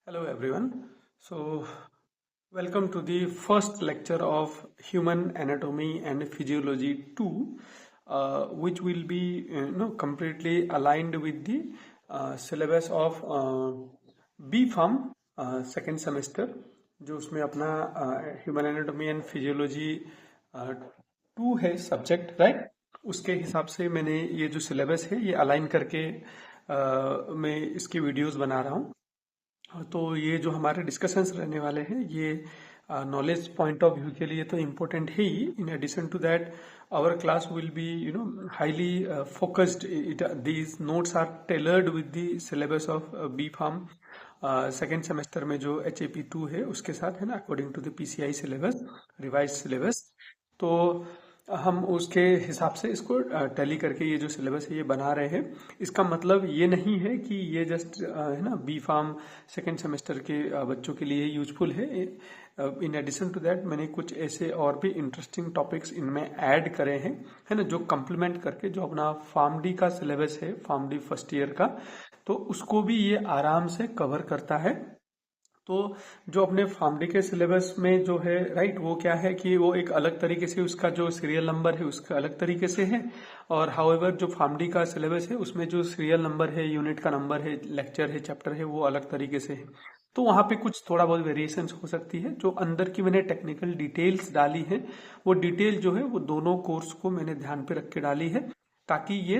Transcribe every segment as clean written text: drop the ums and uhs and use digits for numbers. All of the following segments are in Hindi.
Hello everyone. So welcome to the first lecture of Human Anatomy and Physiology 2, which will be completely aligned with the syllabus of B Pharm second semester, जो उसमें अपना Human Anatomy and Physiology 2 है सब्जेक्ट, राइट? उसके हिसाब से मैंने ये जो सिलेबस है ये अलाइन करके मैं इसकी वीडियोस बना रहा हूँ। तो ये जो हमारे डिस्कशंस रहने वाले हैं ये नॉलेज पॉइंट ऑफ व्यू के लिए तो इम्पोर्टेंट है ही। In addition to that our class will be highly focused. These notes are tailored with the syllabus of B pharm second semester में जो HAP2 है उसके साथ है ना, according to the PCI syllabus, revised syllabus. तो हम उसके हिसाब से इसको टैली करके ये जो सिलेबस है ये बना रहे हैं। इसका मतलब ये नहीं है कि ये जस्ट है ना बी फार्म सेकेंड सेमेस्टर के बच्चों के लिए यूजफुल है। इन एडिशन टू दैट मैंने कुछ ऐसे और भी इंटरेस्टिंग टॉपिक्स इनमें ऐड करे हैं, है ना, जो कंप्लीमेंट करके जो अपना फार्म डी का सिलेबस है, फार्म डी फर्स्ट ईयर का, तो उसको भी ये आराम से कवर करता है। तो जो अपने फार्मडी के सिलेबस में जो है, राइट, वो क्या है कि वो एक अलग तरीके से उसका जो सीरियल नंबर है उसका अलग तरीके से है, और हाउएवर जो फार्मडी का सिलेबस है उसमें जो सीरियल नंबर है, यूनिट का नंबर है, लेक्चर है, चैप्टर है, वो अलग तरीके से है। तो वहाँ पे कुछ थोड़ा बहुत वेरिएशंस हो सकती है। जो अंदर की मैंने टेक्निकल डिटेल्स डाली है वो डिटेल जो है वो दोनों कोर्स को मैंने ध्यान पे रख के डाली है, ताकि ये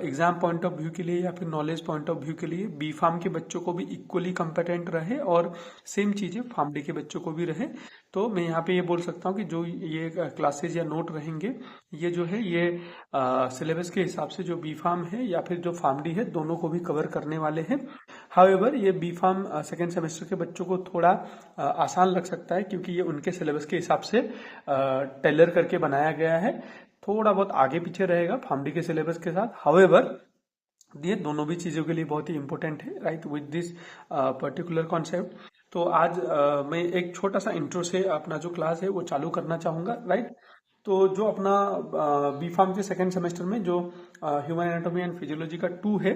एग्जाम पॉइंट ऑफ व्यू के लिए या फिर नॉलेज पॉइंट ऑफ व्यू के लिए बी फार्म के बच्चों को भी इक्वली कम्पिटेंट रहे और सेम चीजें फार्म डी के बच्चों को भी रहे। तो मैं यहाँ पे ये बोल सकता हूँ कि जो ये क्लासेज या नोट रहेंगे ये जो है ये सिलेबस के हिसाब से जो बी फार्म है या फिर जो फार्म डी है दोनों को भी कवर करने वाले हैं। हाउएवर ये बी फार्म सेकेंड सेमेस्टर के बच्चों को थोड़ा आसान लग सकता है, क्योंकि ये उनके सिलेबस के हिसाब से टेलर करके बनाया गया है। थोड़ा बहुत आगे पीछे रहेगा फार्मडी के सिलेबस के साथ। हाउएवर ये दोनों भी चीजों के लिए बहुत ही इंपॉर्टेंट है, right, with this particular concept. तो आज मैं एक छोटा सा इंट्रो से अपना जो क्लास है वो चालू करना चाहूंगा, राइट। तो जो अपना बी फार्म के सेकेंड सेमेस्टर में जो ह्यूमन एनाटॉमी एंड फिजियोलॉजी का 2 है,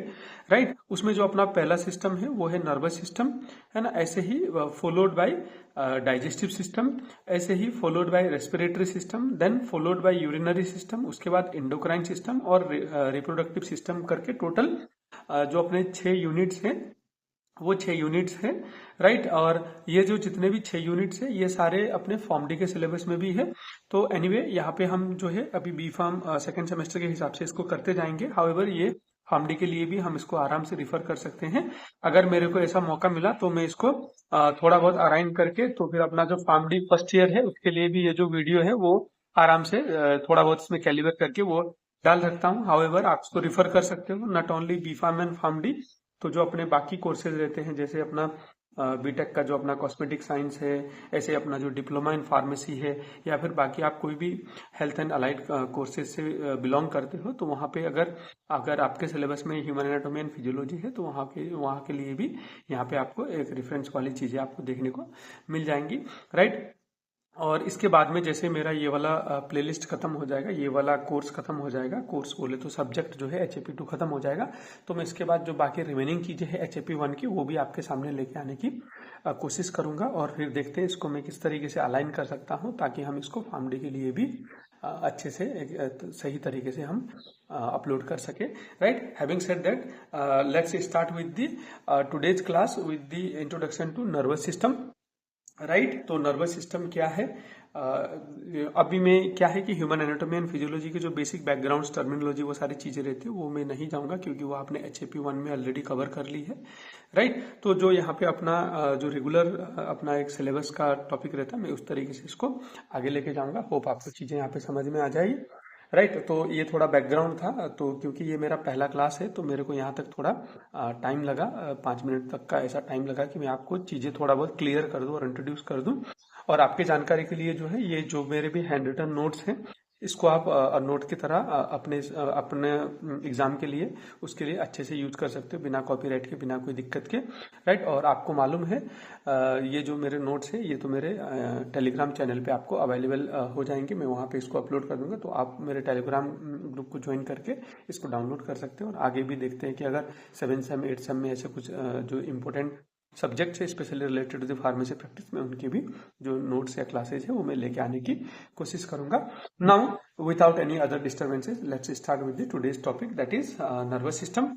राइट, उसमें जो अपना पहला सिस्टम है वो है नर्वस सिस्टम, है ना। ऐसे ही फॉलोड बाय डाइजेस्टिव सिस्टम, ऐसे ही followed by respiratory system, then followed by urinary system, उसके बाद एंडोक्राइन सिस्टम और रिप्रोडक्टिव सिस्टम करके टोटल जो अपने 6 यूनिट्स हैं वो 6 यूनिट्स है, राइट। और ये जो जितने भी 6 यूनिट्स है ये सारे अपने फॉर्म डी के सिलेबस में भी है। तो एनीवे यहाँ पे हम जो है अभी बी फार्म सेकेंड सेमेस्टर के हिसाब से इसको करते जाएंगे। हाउएवर ये फार्म डी के लिए भी हम इसको आराम से रिफर कर सकते हैं। अगर मेरे को ऐसा मौका मिला तो मैं इसको थोड़ा बहुत अराइन करके तो फिर अपना जो फार्म डी फर्स्ट ईयर है उसके लिए भी ये जो वीडियो है वो आराम से थोड़ा बहुत इसमें कैलिबर करके वो डाल सकता हूँ। हाउएवर आप इसको रिफर कर सकते हो, not only B form and form D. तो जो अपने बाकी कोर्सेज रहते हैं जैसे अपना बीटेक का जो अपना कॉस्मेटिक साइंस है, ऐसे अपना जो डिप्लोमा इन फार्मेसी है, या फिर बाकी आप कोई भी हेल्थ एंड अलाइड कोर्सेज से बिलोंग करते हो, तो वहाँ पे अगर अगर आपके सिलेबस में ह्यूमन एनाटॉमी एंड फिजियोलॉजी है तो वहाँ के लिए भी यहाँ पे आपको एक रेफरेंस वाली चीजें आपको देखने को मिल जाएंगी, राइट। और इसके बाद में जैसे मेरा ये वाला प्लेलिस्ट खत्म हो जाएगा, ये वाला कोर्स खत्म हो जाएगा, कोर्स बोले तो सब्जेक्ट जो है HAP2 खत्म हो जाएगा, तो मैं इसके बाद जो बाकी रिमेनिंग चीजें हैं HAP1 की वो भी आपके सामने लेके आने की कोशिश करूंगा। और फिर देखते हैं इसको मैं किस तरीके से अलाइन कर सकता हूँ ताकि हम इसको फार्म डे के लिए भी अच्छे से सही तरीके से हम अपलोड कर सके, right. Having said that, let's start with the today's class with the introduction to nervous system, right. तो नर्वस सिस्टम क्या है, अभी मैं क्या है कि ह्यूमन एनाटॉमी एंड फिजियोलॉजी के जो बेसिक बैकग्राउंड टर्मिनोलॉजी वो सारी चीजें रहती है वो मैं नहीं जाऊंगा, क्योंकि वो आपने HAP1 में ऑलरेडी कवर कर ली है, राइट। तो जो यहाँ पे अपना जो रेगुलर अपना एक सिलेबस का टॉपिक रहता है मैं उस तरीके से इसको आगे लेके जाऊंगा। होप आपको चीजें यहाँ पे समझ में आ जाएगी, राइट। तो ये थोड़ा बैकग्राउंड था, तो क्योंकि ये मेरा पहला क्लास है तो मेरे को यहाँ तक थोड़ा टाइम लगा, 5 मिनट तक का ऐसा टाइम लगा कि मैं आपको चीजें थोड़ा बहुत क्लियर कर दूं और इंट्रोड्यूस कर दूं। और आपके जानकारी के लिए जो है ये जो मेरे भी हैंड रिटन नोट्स हैं इसको आप नोट की तरह अपने अपने एग्जाम के लिए उसके लिए अच्छे से यूज कर सकते हो, बिना कॉपीराइट के, बिना कोई दिक्कत के, राइट। और आपको मालूम है ये जो मेरे नोट्स है ये तो मेरे टेलीग्राम चैनल पे आपको अवेलेबल हो जाएंगे, मैं वहाँ पे इसको अपलोड कर दूंगा, तो आप मेरे टेलीग्राम ग्रुप को ज्वाइन करके इसको डाउनलोड कर सकते हो। और आगे भी देखते हैं कि अगर 7 सेम 8 सेम में ऐसे कुछ जो इम्पोर्टेंट सब्जेक्ट से specially related to the pharmacy practice में उनकी भी जो नोट्स या क्लासेज है वो मैं लेके आने की कोशिश करूंगा। Now without any other disturbances let's start with the today's topic that is nervous system.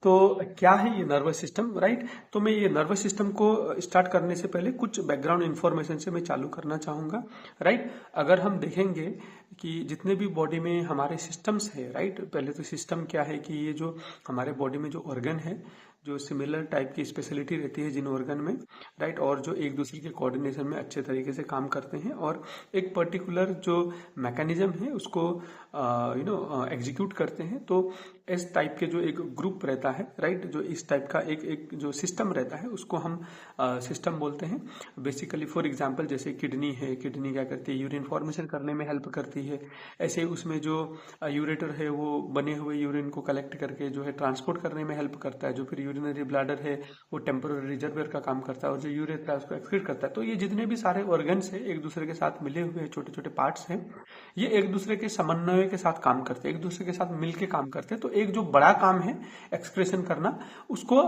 तो क्या है ये नर्वस सिस्टम, राइट? तो मैं ये नर्वस सिस्टम को स्टार्ट करने से पहले कुछ बैकग्राउंड इन्फॉर्मेशन से मैं चालू करना चाहूँगा, राइट? अगर हम देखेंगे कि जितने भी बॉडी में हमारे सिस्टम्स है, राइट? पहले तो सिस्टम क्या है कि ये जो हमारे बॉडी में जो ऑर्गन है, जो सिमिलर टाइप की स्पेशलिटी रहती है जिन ऑर्गन में, राइट? और जो एक दूसरे के कोऑर्डिनेशन में अच्छे तरीके से काम करते हैं और एक पर्टिकुलर जो मैकेनिज्म है उसको एग्जीक्यूट करते हैं। तो इस टाइप के जो एक ग्रुप रहता है, राइट? जो इस टाइप का एक जो सिस्टम रहता है उसको हम सिस्टम बोलते हैं। बेसिकली फॉर एग्जांपल जैसे किडनी है, किडनी क्या करती है? यूरिन फॉर्मेशन करने में हेल्प करती है। ऐसे उसमें जो यूरेटर है वो बने हुए यूरिन को कलेक्ट करके जो है ट्रांसपोर्ट करने में हेल्प करता है। जो फिर यूरिनरी ब्लैडर है वो टेम्पोररी रिजर्वर का काम करता है और जो यूरेथ्रा है उसको एक्सक्रीट करता है। तो ये जितने भी सारे ऑर्गन्स है एक दूसरे के साथ मिले हुए छोटे छोटे पार्ट्स हैं, ये एक दूसरे के समन्वय के साथ काम करते हैं, एक दूसरे के साथ मिलके काम करते हैं। तो एक जो बड़ा काम है एक्सक्रेशन करना उसको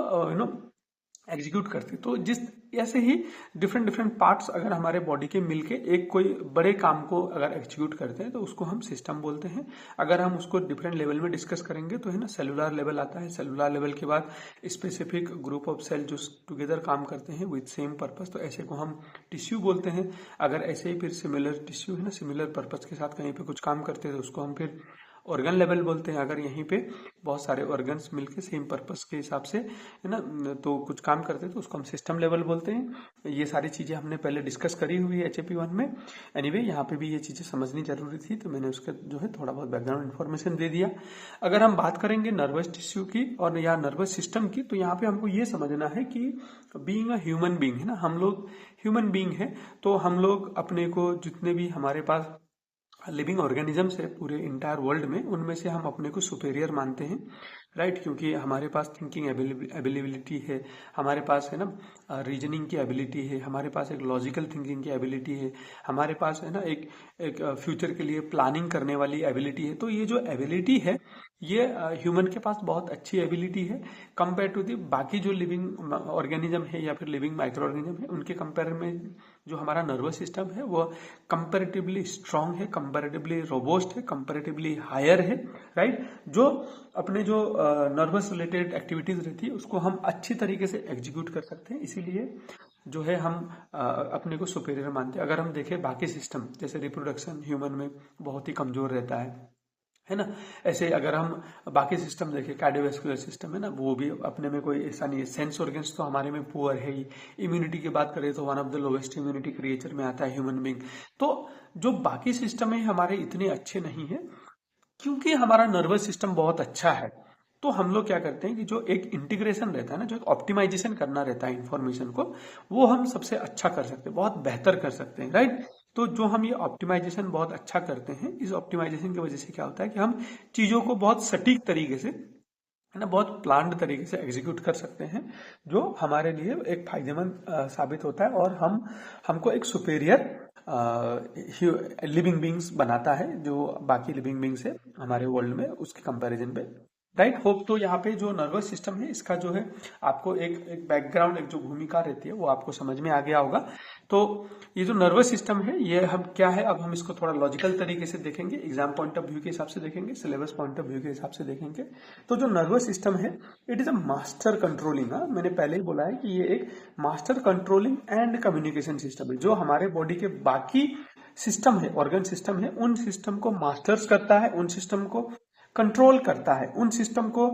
एग्जीक्यूट करते। तो जिस ऐसे ही डिफरेंट डिफरेंट पार्ट्स अगर हमारे बॉडी के मिलके एक कोई बड़े काम को अगर एग्जीक्यूट करते हैं तो उसको हम सिस्टम बोलते हैं। अगर हम उसको डिफरेंट लेवल में डिस्कस करेंगे तो है ना, सेलुलर लेवल आता है। सेलुलर लेवल के बाद स्पेसिफिक ग्रुप ऑफ सेल जो टुगेदर काम करते हैं विद सेम पर्पस, तो ऐसे को हम टिश्यू बोलते हैं। अगर ऐसे ही फिर सिमिलर टिश्यू है ना, सिमिलर पर्पस के साथ कहीं पे कुछ काम करते हैं तो उसको हम फिर ऑर्गन लेवल बोलते हैं। अगर यहीं पे बहुत सारे ऑर्गन्स मिलके सेम पर्पस के हिसाब से है ना तो कुछ काम करते हैं तो उसको हम सिस्टम लेवल बोलते हैं। ये सारी चीजें हमने पहले डिस्कस करी हुई है HAP1 में। एनीवे यहाँ पे भी ये चीजें समझनी जरूरी थी तो मैंने उसका जो है थोड़ा बहुत बैकग्राउंड इन्फॉर्मेशन दे दिया। अगर हम बात करेंगे नर्वस टिश्यू की और या नर्वस सिस्टम की, तो यहाँ पे हमको ये समझना है कि बीइंग अ ह्यूमन बीइंग है ना, हम लोग ह्यूमन बीइंग है तो हम लोग अपने को जितने भी हमारे पास लिविंग ऑर्गेनिजम्स है पूरे इंटायर वर्ल्ड में, उनमें से हम अपने को सुपेरियर मानते हैं, राइट? क्योंकि हमारे पास थिंकिंग एबिलिटी है, हमारे पास है ना रीजनिंग की एबिलिटी है, हमारे पास एक लॉजिकल थिंकिंग की एबिलिटी है, हमारे पास है ना एक फ्यूचर के लिए प्लानिंग करने वाली एबिलिटी है। तो ये जो एबिलिटी है ये ह्यूमन के पास बहुत अच्छी एबिलिटी है कंपेयर टू दी बाकी जो लिविंग ऑर्गेनिज्म है या फिर लिविंग माइक्रो ऑर्गेनिज्म है उनके कंपेयर में जो हमारा नर्वस सिस्टम है वो कंपैरेटिवली स्ट्रांग है, कंपैरेटिवली रोबोस्ट है, कंपैरेटिवली हायर है, राइट? जो अपने जो नर्वस रिलेटेड एक्टिविटीज रहती है उसको हम अच्छी तरीके से एग्जीक्यूट कर सकते हैं, इसीलिए जो है हम अपने को सुपेरियर मानते हैं। अगर हम देखें बाकी सिस्टम जैसे रिप्रोडक्शन ह्यूमन में बहुत ही कमजोर रहता है ना, ऐसे अगर हम बाकी सिस्टम देखें कार्डियोवैस्कुलर सिस्टम है ना, वो भी अपने में कोई ऐसा नहीं है। सेंस ऑर्गन्स तो हमारे में पुअर है ही। इम्यूनिटी की बात करें तो one of the lowest immunity creature में आता है ह्यूमन बीइंग। तो जो बाकी सिस्टम है हमारे इतने अच्छे नहीं है क्योंकि हमारा नर्वस सिस्टम बहुत अच्छा है। तो हम लोग क्या करते हैं कि जो एक इंटीग्रेशन रहता है ना, जो एक ऑप्टिमाइजेशन करना रहता है इंफॉर्मेशन को, वो हम सबसे अच्छा कर सकते हैं, बहुत बेहतर कर सकते हैं, राइट? तो जो हम ये ऑप्टिमाइजेशन बहुत अच्छा करते हैं, इस ऑप्टिमाइजेशन की वजह से क्या होता है कि हम चीजों को बहुत सटीक तरीके से है ना, बहुत प्लान्ड तरीके से एग्जीक्यूट कर सकते हैं, जो हमारे लिए एक फायदेमंद साबित होता है और हमको एक सुपेरियर लिविंग बींग्स बनाता है जो बाकी लिविंग बींग्स है हमारे वर्ल्ड में उसके कंपैरिजन पे, राइट? होप तो यहाँ पे जो नर्वस सिस्टम है इसका जो है आपको एक बैकग्राउंड, एक जो भूमिका रहती है वो आपको समझ में आ गया होगा। तो ये जो नर्वस सिस्टम है ये हम क्या है, अब हम इसको थोड़ा लॉजिकल तरीके से देखेंगे, एग्जाम पॉइंट ऑफ व्यू के हिसाब से देखेंगे, सिलेबस पॉइंट ऑफ व्यू के हिसाब से देखेंगे। तो जो नर्वस सिस्टम है it is a master controlling, मैंने पहले ही बोला है कि ये एक master controlling and communication system है जो हमारे बॉडी के बाकी सिस्टम है, ऑर्गन सिस्टम है, उन सिस्टम को मास्टर्स करता है, उन सिस्टम को कंट्रोल करता है, उन सिस्टम को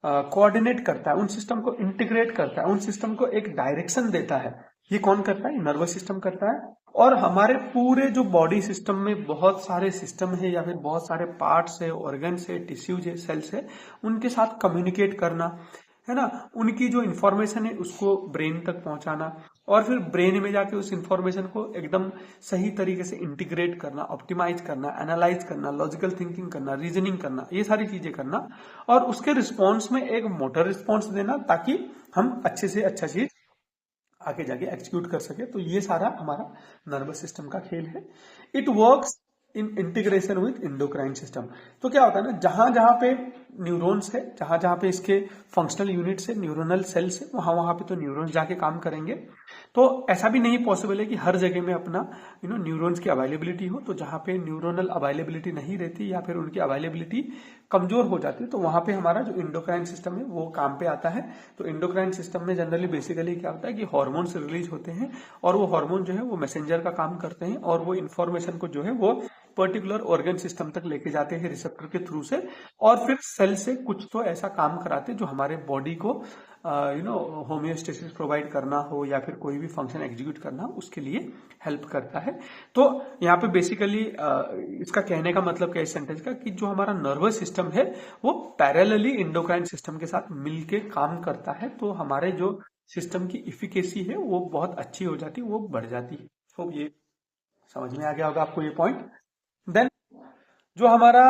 कोऑर्डिनेट करता है, उन सिस्टम को इंटीग्रेट करता है, उन सिस्टम को एक डायरेक्शन देता है। ये कौन करता है? नर्वस सिस्टम करता है। और हमारे पूरे जो बॉडी सिस्टम में बहुत सारे सिस्टम है या फिर बहुत सारे पार्ट्स है, ऑर्गन्स है, टिश्यूज है, सेल्स है, उनके साथ कम्युनिकेट करना है ना, उनकी जो इंफॉर्मेशन है उसको ब्रेन तक पहुंचाना और फिर ब्रेन में जाके उस इंफॉर्मेशन को एकदम सही तरीके से इंटीग्रेट करना, ऑप्टिमाइज करना, एनालाइज करना, लॉजिकल थिंकिंग करना, रीजनिंग करना, ये सारी चीजें करना और उसके रिस्पॉन्स में एक मोटर रिस्पॉन्स देना ताकि हम अच्छे से अच्छा चीज आगे जाके एक्सिक्यूट कर सके। तो ये सारा हमारा नर्वस सिस्टम का खेल है। It works in integration with endocrine system. तो क्या होता है ना, जहां जहां पे न्यूरॉन्स है, जहां जहां पे इसके फंक्शनल यूनिट्स है, न्यूरोनल सेल्स है, वहां वहां पे तो न्यूरॉन्स जाके काम करेंगे। तो ऐसा भी नहीं पॉसिबल है कि हर जगह में अपना न्यूरॉन्स की अवेलेबिलिटी हो। तो जहां पे न्यूरोनल अवेलेबिलिटी नहीं रहती या फिर उनकी अवेलेबिलिटी कमजोर हो जाती है, तो वहां पे हमारा जो इंडोक्राइन सिस्टम है वो काम पे आता है। तो इंडोक्राइन सिस्टम में जनरली बेसिकली क्या होता है कि हार्मोन्स रिलीज होते हैं, और वो हार्मोन जो है वो मैसेंजर का काम करते हैं, और वो इन्फॉर्मेशन को जो है वो पर्टिकुलर ऑर्गन सिस्टम तक लेके जाते हैं रिसेप्टर के थ्रू से, और फिर सेल से कुछ तो ऐसा काम कराते हैं जो हमारे बॉडी को होमियोस्टेसिस प्रोवाइड करना हो या फिर कोई भी फंक्शन एग्जीक्यूट करना हो उसके लिए हेल्प करता है। तो यहाँ पे बेसिकली इसका कहने का मतलब क्या इस सेंटेंस का, कि जो हमारा नर्वस सिस्टम है वो पैरेलली इंडोक्राइन सिस्टम के साथ मिलके काम करता है। तो हमारे जो सिस्टम की इफिकेसी है वो बहुत अच्छी हो जाती है, वो बढ़ जाती है। तो ये समझ में आ गया होगा आपको ये पॉइंट। देन जो हमारा,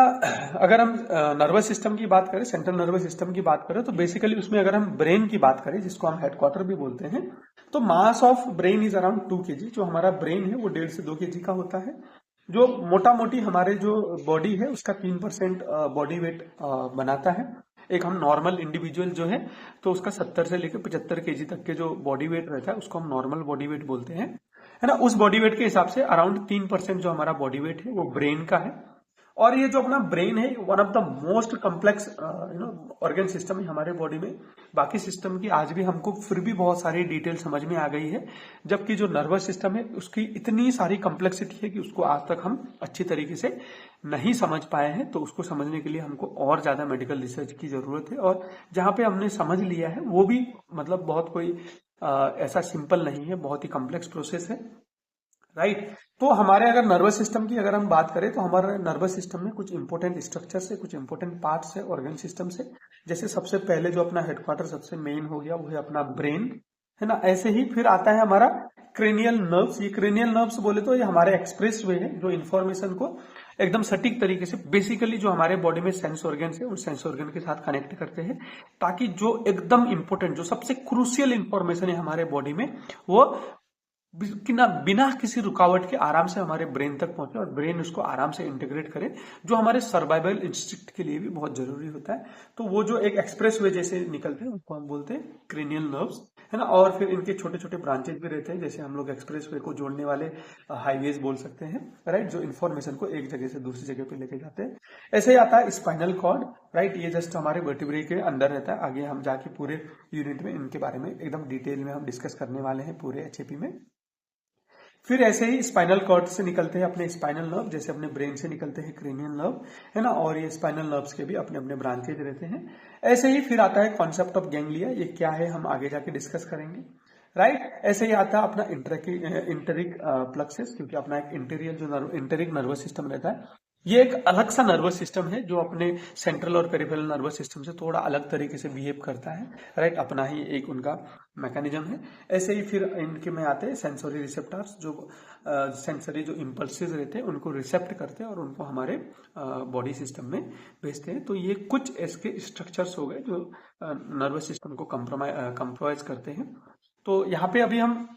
अगर हम नर्वस सिस्टम की बात करें, सेंट्रल नर्वस सिस्टम की बात करें, तो बेसिकली उसमें अगर हम ब्रेन की बात करें, जिसको हम हेडक्वार्टर भी बोलते हैं, तो mass of brain is around 2 kg। जो हमारा ब्रेन है वो 1.5 से 2 kg का होता है। जो मोटा मोटी हमारे जो बॉडी है उसका 3% बॉडी वेट बनाता है। एक हम नॉर्मल इंडिविजुअल जो है तो उसका 70 से लेकर 75 kg तक के जो बॉडी वेट रहता है उसको हम नॉर्मल बॉडी वेट बोलते हैं, है ना। उस बॉडी वेट के हिसाब से अराउंड 3% जो हमारा बॉडी वेट है वो ब्रेन का है। और ये जो अपना ब्रेन है one of the most complex organ system है हमारे बॉडी में। बाकी सिस्टम की आज भी हमको फिर भी बहुत सारी डिटेल समझ में आ गई है, जबकि जो नर्वस सिस्टम है उसकी इतनी सारी कॉम्प्लेक्सिटी है कि उसको आज तक हम अच्छी तरीके से नहीं समझ पाए हैं। तो उसको समझने के लिए हमको और ज्यादा मेडिकल रिसर्च की जरूरत है, और जहां पे हमने समझ लिया है वो भी मतलब बहुत कोई ऐसा सिंपल नहीं है, बहुत ही कॉम्प्लेक्स प्रोसेस है, राइट। तो हमारे अगर नर्वस सिस्टम की अगर हम बात करें तो हमारे नर्वस सिस्टम में कुछ इंपॉर्टेंट स्ट्रक्चर्स है, कुछ इंपॉर्टेंट पार्ट्स है ऑर्गन सिस्टम से। जैसे सबसे पहले जो अपना हेडक्वार्टर सबसे मेन हो गया वो है अपना ब्रेन, है ना। ऐसे ही फिर आता है हमारा क्रेनियल नर्व्स। ये क्रेनियल नर्व्स बोले तो ये हमारे एक्सप्रेस वे है जो इन्फॉर्मेशन को एकदम सटीक तरीके से, बेसिकली जो हमारे बॉडी में सेंस ऑर्गन है उन सेंस ऑर्गन के साथ कनेक्ट करते हैं, ताकि जो एकदम इंपॉर्टेंट जो सबसे क्रूशियल इंफॉर्मेशन है हमारे बॉडी में वो बिना किसी रुकावट के आराम से हमारे ब्रेन तक पहुंचे और ब्रेन उसको आराम से इंटीग्रेट करे, जो हमारे सर्वाइवल इंस्टिंक्ट के लिए भी बहुत जरूरी होता है। तो वो जो एक एक्सप्रेस वे जैसे निकलते हैं उनको हम बोलते हैं क्रेनियल नर्व्स, है ना। और फिर इनके छोटे छोटे ब्रांचेस भी रहते हैं, जैसे हम लोग एक्सप्रेस वे को जोड़ने वाले हाईवेज बोल सकते हैं, राइट, जो इन्फॉर्मेशन को एक जगह से दूसरी जगह पे लेके जाते हैं। ऐसे ही आता है स्पाइनल कॉर्ड, राइट। ये जस्ट हमारे वर्टिब्रे के अंदर रहता है। आगे हम जाके पूरे यूनिट में इनके बारे में एकदम डिटेल में हम डिस्कस करने वाले हैं पूरे एचएपी में। फिर ऐसे ही स्पाइनल कॉर्ड से निकलते हैं अपने स्पाइनल नर्व, जैसे अपने ब्रेन से निकलते हैं क्रेनियल नर्व, है ना। और ये स्पाइनल नर्व्स के भी अपने अपने ब्रांचेज रहते हैं। ऐसे ही फिर आता है कॉन्सेप्ट ऑफ गैंग्लिया। ये क्या है हम आगे जाके डिस्कस करेंगे, राइट। ऐसे ही आता है अपना इंटरिक प्लक्सेस, क्योंकि अपना एक इंटीरियर जो इंटरिक नर्वस सिस्टम रहता है, ये एक अलग सा नर्वस सिस्टम है जो अपने सेंट्रल और पेरिफेरल नर्वस सिस्टम से थोड़ा अलग तरीके से बिहेव करता है, राइट। अपना ही एक उनका मैकेनिज्म है। ऐसे ही फिर इनके में आते हैं सेंसरी रिसेप्टर्स, जो सेंसरी जो इम्पल्सेस रहते हैं उनको रिसेप्ट करते हैं और उनको हमारे बॉडी सिस्टम में भेजते हैं। तो ये कुछ इसके स्ट्रक्चर्स हो गए जो नर्वस सिस्टम को कंप्रोमाइज करते हैं। तो यहाँ पे अभी हम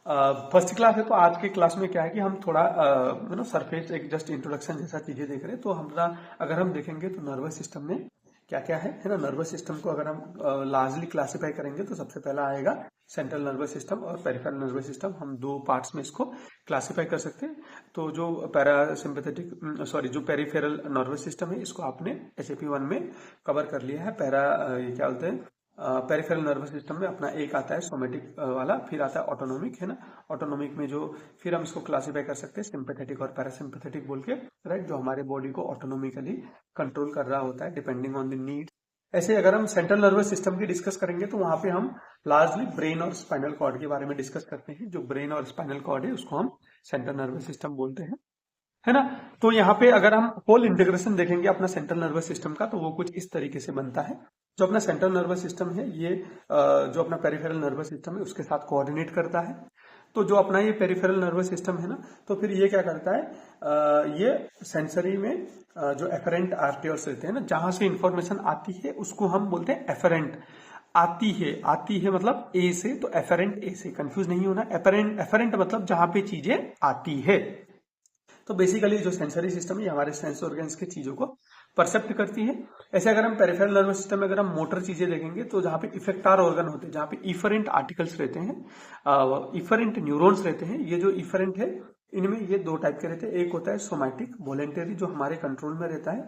फर्स्ट क्लास है, तो आज के क्लास में क्या है कि हम थोड़ा सरफेस एक जस्ट इंट्रोडक्शन जैसा चीजें देख रहे हैं। तो हमारा अगर हम देखेंगे तो नर्वस सिस्टम में क्या क्या है ना। नर्वस सिस्टम को अगर हम लार्जली क्लासिफाई करेंगे तो सबसे पहला आएगा सेंट्रल नर्वस सिस्टम और पेरिफेरल नर्वस सिस्टम। हम दो पार्ट्स में इसको क्लासिफाई कर सकते हैं। तो जो जो पेरिफेरल नर्वस सिस्टम है इसको आपने एचएपी 1 में कवर कर लिया है। ये क्या बोलते हैं, पेरिफेरल नर्वस सिस्टम में अपना एक आता है सोमेटिक वाला, फिर आता है ऑटोनोमिक, है ना। ऑटोनोमिक में जो फिर हम इसको क्लासिफाई कर सकते हैं सिंपैथेटिक और पैरासिम्पैथेटिक बोल के, राइट, जो हमारे बॉडी को ऑटोनोमिकली कंट्रोल कर रहा होता है डिपेंडिंग ऑन द नीड। ऐसे अगर हम सेंट्रल नर्वस सिस्टम की डिस्कस करेंगे तो वहां पे हम लार्जली ब्रेन और स्पाइनल कॉर्ड के बारे में डिस्कस करते हैं। जो ब्रेन और स्पाइनल कॉर्ड है उसको हम सेंट्रल नर्वस सिस्टम बोलते हैं, है ना। तो यहाँ पे अगर हम होल इंटीग्रेशन देखेंगे अपना सेंट्रल नर्वस सिस्टम का तो वो कुछ इस तरीके से बनता है। जो अपना सेंट्रल नर्वस सिस्टम है ये जो अपना पेरिफेरल नर्वस सिस्टम है उसके साथ कोऑर्डिनेट करता है। तो जो अपना ये पेरिफेरल नर्वस सिस्टम है ना, तो फिर ये क्या करता है, ये सेंसरी में जो एफरेंट आर्टरियल्स रहते हैं ना, जहां से इंफॉर्मेशन आती है उसको हम बोलते हैं एफरेंट। आती है मतलब ए से, तो एफरेंट ए से, कंफ्यूज नहीं होना। एफरेंट मतलब जहां पे चीजें आती है। तो बेसिकली जो सेंसरी सिस्टम है हमारे सेंस ऑर्गन्स के चीजों को परसेप्ट करती है। ऐसे अगर हम पेरिफेरल नर्वस सिस्टम में अगर हम मोटर चीजें देखेंगे तो जहाँ पे इफेक्टार ऑर्गन होते हैं, जहाँ पे इफरेंट आर्टिकल्स रहते हैं, इफरेंट न्यूरॉन्स रहते हैं। ये जो इफरेंट है इनमें ये दो टाइप के रहते हैं। एक होता है सोमैटिक वॉलेंटरी, जो हमारे कंट्रोल में रहता है,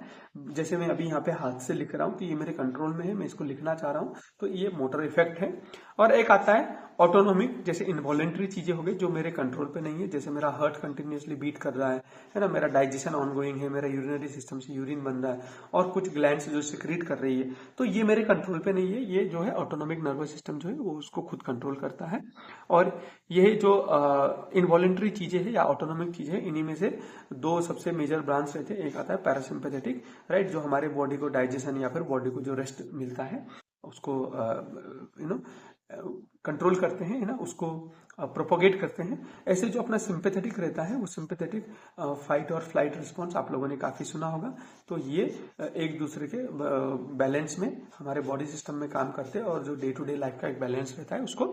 जैसे मैं अभी यहाँ पे हाथ से लिख रहा हूँ कि ये मेरे कंट्रोल में है, मैं इसको लिखना चाह रहा हूँ, तो ये मोटर इफेक्ट है। और एक आता है ऑटोनोमिक, जैसे इनवॉलेंट्री चीजें हो गई जो मेरे कंट्रोल पे नहीं है, जैसे मेरा हार्ट कंटिन्यूसली बीट कर रहा है ना, मेरा डाइजेशन ऑनगोइंग है, मेरा यूरिनरी सिस्टम से यूरिन बन रहा है, और कुछ ग्लैंड्स जो सिक्रीट कर रही है, तो ये मेरे कंट्रोल पे नहीं है। ये जो है ऑटोनोमिक नर्वस सिस्टम जो है वो उसको खुद कंट्रोल करता है। और ये जो इनवॉलेंट्री चीजें हैं या ऑटोनोमिक चीजें, इन्हीं में से दो सबसे मेजर ब्रांच रहते हैं। एक आता है पैरासिम्पैथेटिक, राइट, जो हमारे बॉडी को डाइजेशन या फिर बॉडी को जो रेस्ट मिलता है उसको कंट्रोल करते हैं, है ना, उसको प्रोपोगेट करते हैं। ऐसे जो अपना सिंपैथेटिक रहता है, वो सिंपैथेटिक फाइट और फ्लाइट रिस्पॉन्स आप लोगों ने काफी सुना होगा। तो ये एक दूसरे के बैलेंस में हमारे बॉडी सिस्टम में काम करते हैं, और जो डे टू डे लाइफ का एक बैलेंस रहता है उसको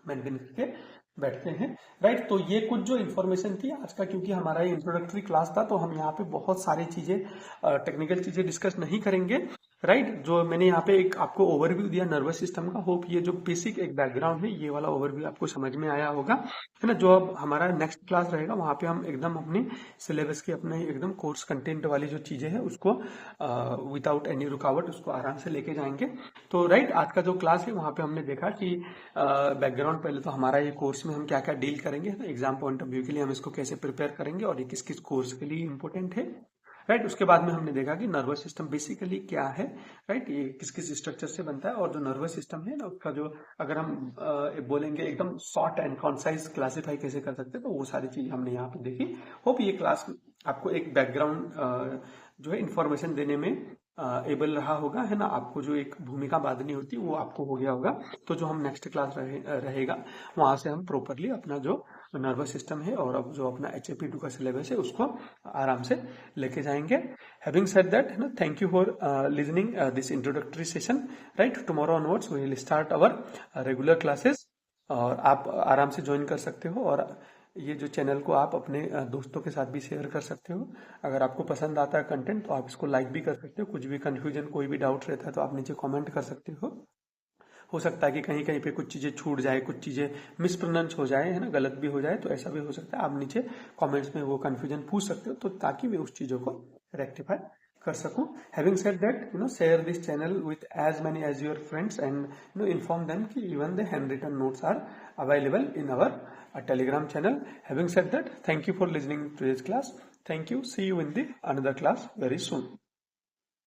मेंटेन करके बैठते हैं, राइट। तो ये कुछ जो इन्फॉर्मेशन थी आज का, क्योंकि हमारा ये इंट्रोडक्टरी क्लास था, तो हम यहाँ पे बहुत सारी चीजें टेक्निकल चीजें डिस्कस नहीं करेंगे, राइट। जो मैंने यहाँ पे एक आपको ओवरव्यू दिया नर्वस सिस्टम का, होप ये जो बेसिक एक बैकग्राउंड है ये वाला ओवरव्यू आपको समझ में आया होगा, है ना। जो अब हमारा नेक्स्ट क्लास रहेगा वहां पे हम एकदम अपनी सिलेबस की, अपने एकदम कोर्स कंटेंट वाली जो चीजें हैं उसको विदाउट एनी रुकावट उसको आराम से लेके जाएंगे। तो राइट, आज का जो क्लास है वहां पे हमने देखा कि बैकग्राउंड पहले तो हमारा ये कोर्स में हम क्या क्या डील करेंगे, एग्जाम पॉइंट ऑफ व्यू के लिए हम इसको कैसे प्रिपेयर करेंगे, और ये किस किस कोर्स के लिए इंपॉर्टेंट है, राइट। उसके बाद में हमने देखा कि नर्वस सिस्टम बेसिकली क्या है, राइट, ये किस किस स्ट्रक्चर से बनता है, और जो नर्वस सिस्टम है ना उसका जो अगर हम बोलेंगे एकदम शॉर्ट एंड कॉन्साइज क्लासीफाई कैसे कर सकते हैं, तो वो सारी चीज हमने यहाँ पे देखी। होप ये क्लास आपको एक बैकग्राउंड जो है इंफॉर्मेशन देने में एबल रहा होगा, है ना। आपको जो एक भूमिका बांधनी होती है वो आपको हो गया होगा। तो जो हम नेक्स्ट क्लास रहेगा वहां से हम प्रॉपरली अपना जो नर्वस सिस्टम है और अब जो अपना HAP2 का सिलेबस है उसको आराम से लेके जाएंगे। हैविंग सेड दैट, है ना, thank you for listening this introductory session, right. Tomorrow onwards we will start our regular classes, और आप आराम से ज्वाइन कर सकते हो, और ये जो चैनल को आप अपने दोस्तों के साथ भी शेयर कर सकते हो। अगर आपको पसंद आता है कंटेंट तो आप इसको लाइक भी कर सकते हो। कुछ भी कंफ्यूजन, कोई भी डाउट रहता है तो आप नीचे कमेंट कर सकते हो सकता है कि कहीं कहीं पे कुछ चीजें छूट जाए, कुछ चीजें मिसप्रोनाउंस हो जाए, है ना, गलत भी हो जाए, तो ऐसा भी हो सकता है। आप नीचे कमेंट्स में वो कंफ्यूजन पूछ सकते हो, तो ताकि मैं उस चीजों को रेक्टिफाई कर सकूं। Having said that, share this channel with as many as your friends, and inform them कि even the handwritten notes are available in our Telegram channel. Having said that, thank you for listening to this class. Thank you. See you in the another class very soon.